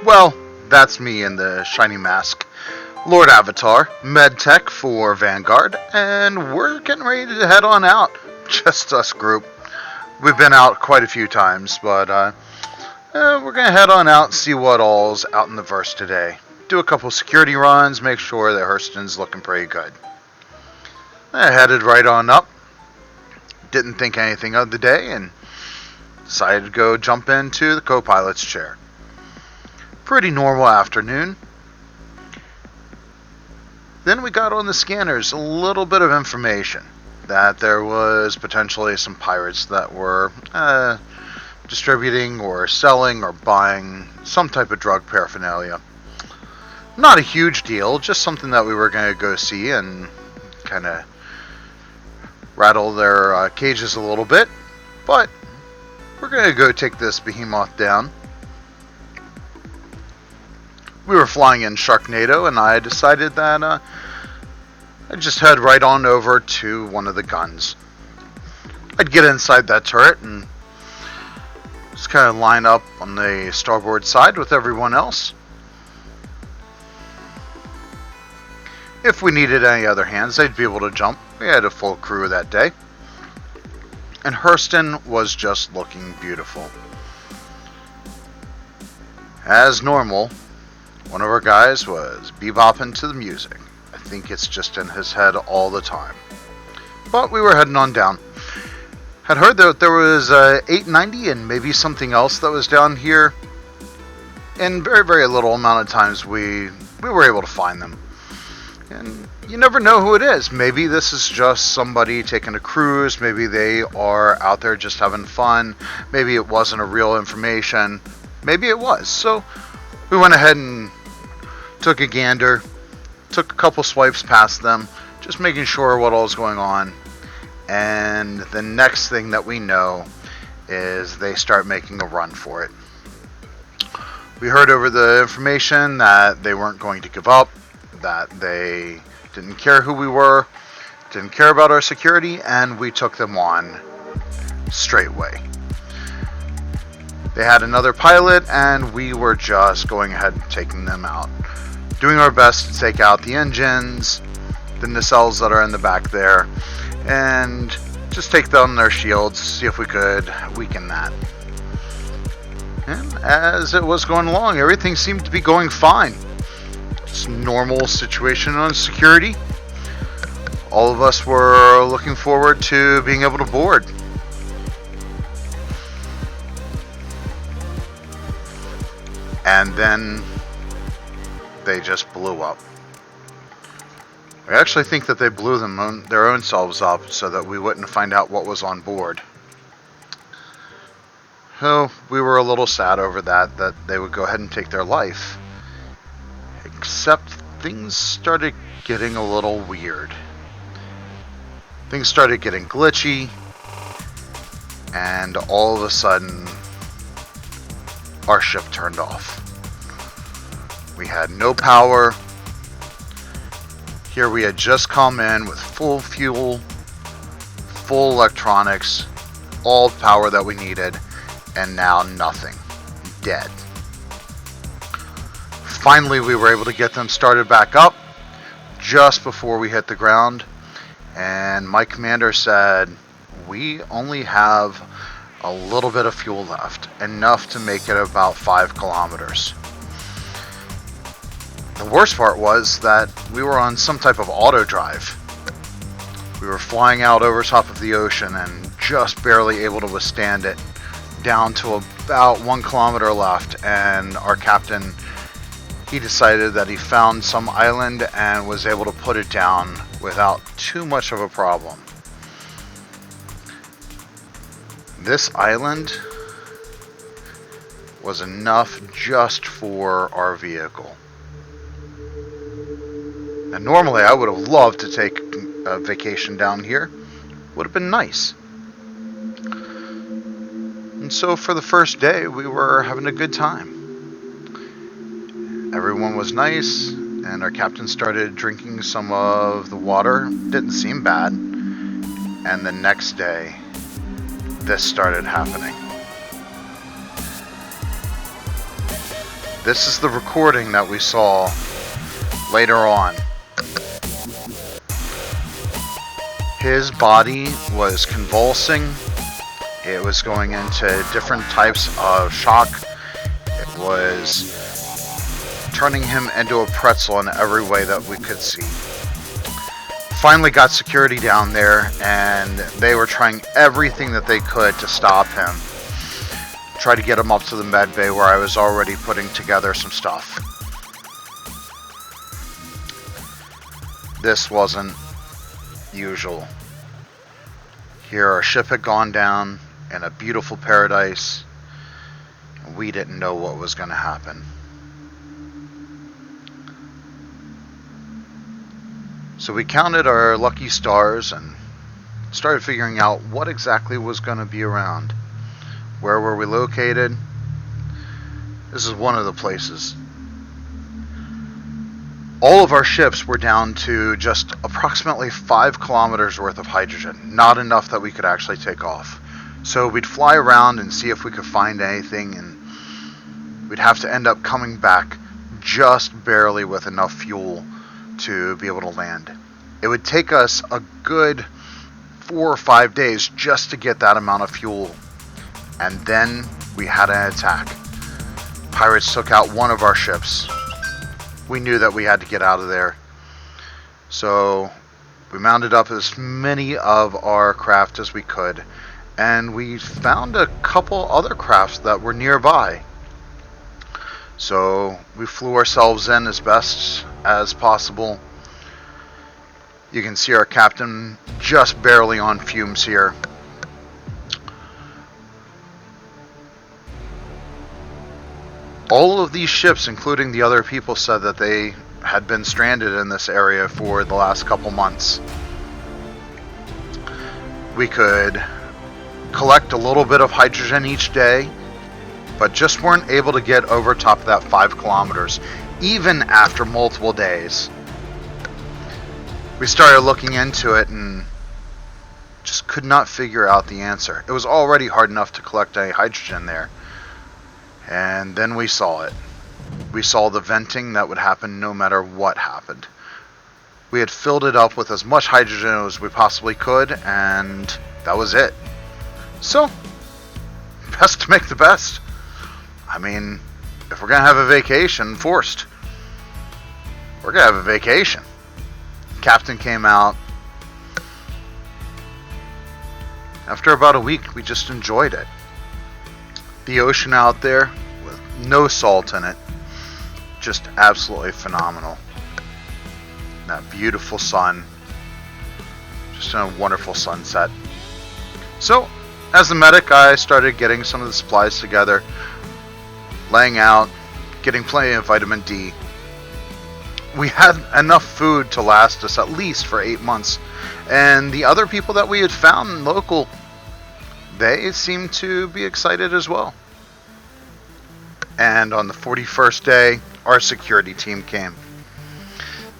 Well, that's me in the shiny mask. Lord Avatar, MedTech for Vanguard, and we're getting ready to head on out. Just us group. We've been out quite a few times, but we're going to head on out and see what all's out in the verse today. Do a couple security runs, make sure that Hurston's looking pretty good. I headed right on up. Didn't think anything of the day and decided to go jump into the co-pilot's chair. Pretty normal afternoon. Then we got on the scanners a little bit of information that there was potentially some pirates that were distributing or selling or buying some type of drug paraphernalia. Not a huge deal, just something that we were going to go see and kind of rattle their cages a little bit. But we're going to go take this behemoth down. We were flying in Sharknado, and I decided that I'd just head right on over to one of the guns. I'd get inside that turret and just kind of line up on the starboard side with everyone else. If we needed any other hands, they'd be able to jump. We had a full crew that day. And Hurston was just looking beautiful. As normal, one of our guys was bebopping to the music. I think it's just in his head all the time. But we were heading on down. Had heard that there was 890 and maybe something else that was down here. In very, very little amount of times we were able to find them. And you never know who it is. Maybe this is just somebody taking a cruise. Maybe they are out there just having fun. Maybe it wasn't a real information. Maybe it was. So we went ahead and took a gander. Took a couple swipes past them. Just making sure what all is going on. And the next thing that we know is they start making a run for it. We heard over the information that they weren't going to give up. That they didn't care who we were, didn't care about our security, and we took them on straightway. They had another pilot, and we were just going ahead and taking them out. Doing our best to take out the engines, the nacelles that are in the back there, and just take down their shields, see if we could weaken that. And as it was going along, everything seemed to be going fine. Normal situation on security. All of us were looking forward to being able to board. And then they just blew up. I actually think that they blew their own selves up so that we wouldn't find out what was on board. So we were a little sad over that they would go ahead and take their life. Except things started getting a little weird. Things started getting glitchy, and all of a sudden, our ship turned off. We had no power. Here we had just come in with full fuel, full electronics, all the power that we needed, and now nothing. Dead. Finally, we were able to get them started back up just before we hit the ground. And my commander said, we only have a little bit of fuel left, enough to make it about 5 kilometers. The worst part was that we were on some type of auto drive. We were flying out over top of the ocean and just barely able to withstand it, down to about 1 kilometer left, and our captain, he decided that he found some island and was able to put it down without too much of a problem. This island was enough just for our vehicle. And normally I would have loved to take a vacation down here. Would have been nice. And so for the first day we were having a good time. Everyone was nice, and our captain started drinking some of the water. Didn't seem bad. And the next day, this started happening. This is the recording that we saw later on. His body was convulsing. It was going into different types of shock. It was turning him into a pretzel in every way that we could see. Finally got security down there, and they were trying everything that they could to stop him. Try to get him up to the med bay where I was already putting together some stuff. This wasn't usual. Here our ship had gone down in a beautiful paradise, and we didn't know what was going to happen. So we counted our lucky stars and started figuring out what exactly was going to be around. Where were we located? This is one of the places. All of our ships were down to just approximately 5 kilometers worth of hydrogen. Not enough that we could actually take off. So we'd fly around and see if we could find anything, and we'd have to end up coming back just barely with enough fuel to be able to land. It would take us a good 4 or 5 days just to get that amount of fuel. And then we had an attack. Pirates took out one of our ships. We knew that we had to get out of there. So we mounted up as many of our craft as we could, and we found a couple other crafts that were nearby. So we flew ourselves in as best as possible. You can see our captain just barely on fumes here. All of these ships, including the other people, said that they had been stranded in this area for the last couple months. We could collect a little bit of hydrogen each day, but just weren't able to get over top of that 5 kilometers, even after multiple days. We started looking into it and just could not figure out the answer. It was already hard enough to collect any hydrogen there. And then we saw it. We saw the venting that would happen no matter what happened. We had filled it up with as much hydrogen as we possibly could, and that was it. So, best to make the best. I mean, if we're going to have a vacation, forced, we're going to have a vacation. Captain came out. After about a week, we just enjoyed it. The ocean out there with no salt in it, just absolutely phenomenal. That beautiful sun, just a wonderful sunset. So, as a medic, I started getting some of the supplies together, laying out, getting plenty of vitamin D. We had enough food to last us at least for 8 months, and the other people that we had found local, they seemed to be excited as well. And on the 41st day, our security team came.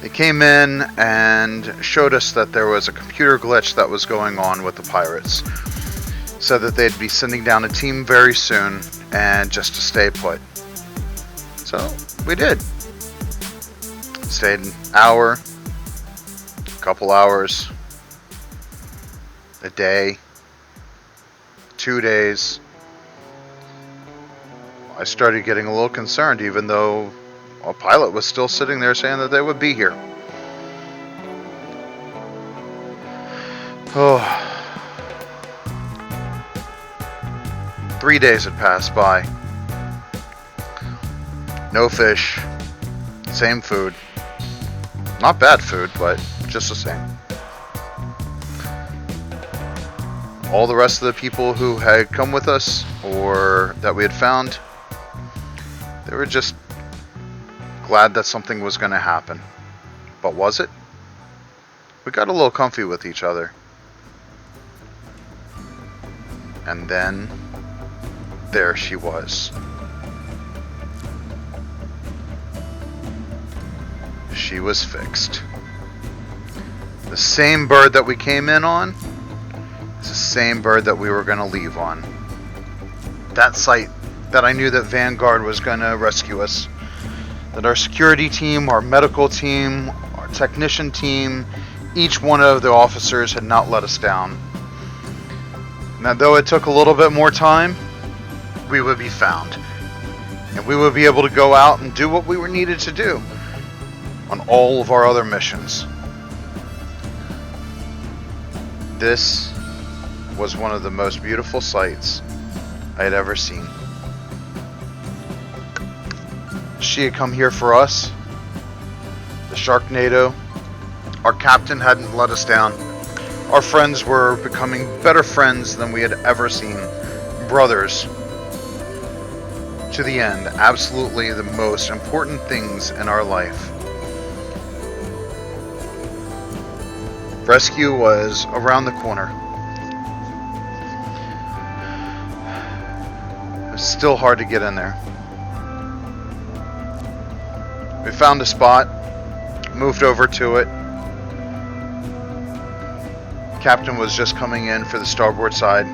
They came in and showed us that there was a computer glitch that was going on with the pirates. Said that they'd be sending down a team very soon, and just to stay put. So we did. Stayed an hour, a couple hours, a day, 2 days. I started getting a little concerned, even though a pilot was still sitting there saying that they would be here. Oh. 3 days had passed by. No fish. Same food. Not bad food, but just the same. All the rest of the people who had come with us, or that we had found, they were just glad that something was going to happen. But was it? We got a little comfy with each other. And then, there she was. She was fixed. The same bird that we came in on is the same bird that we were going to leave on. That sight that I knew that Vanguard was going to rescue us. That our security team, our medical team, our technician team, each one of the officers had not let us down. Now, though it took a little bit more time, we would be found. And we would be able to go out and do what we were needed to do on all of our other missions. This was one of the most beautiful sights I had ever seen. She had come here for us. The Sharknado. Our captain hadn't let us down. Our friends were becoming better friends than we had ever seen. Brothers. To the end. Absolutely the most important things in our life. Rescue was around the corner. It was still hard to get in there. We found a spot, moved over to it. Captain was just coming in for the starboard side.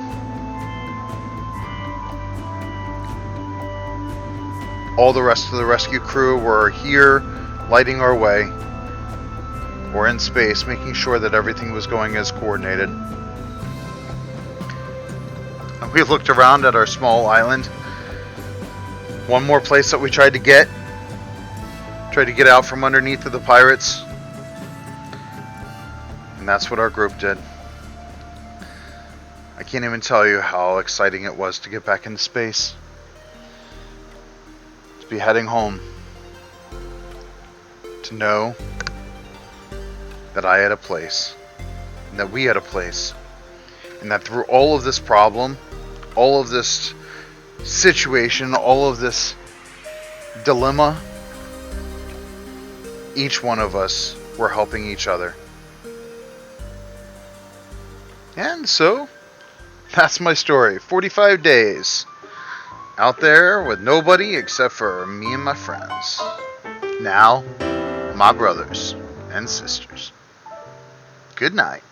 All the rest of the rescue crew were here, lighting our way. We're in space, making sure that everything was going as coordinated. And we looked around at our small island. One more place that we tried to get out from underneath of the pirates. And that's what our group did. I can't even tell you how exciting it was to get back into space. To be heading home. To know that I had a place. And that we had a place. And that through all of this problem, all of this situation, all of this dilemma, each one of us were helping each other. And so, that's my story. 45 days. Out there with nobody except for me and my friends. Now, my brothers and sisters. Good night.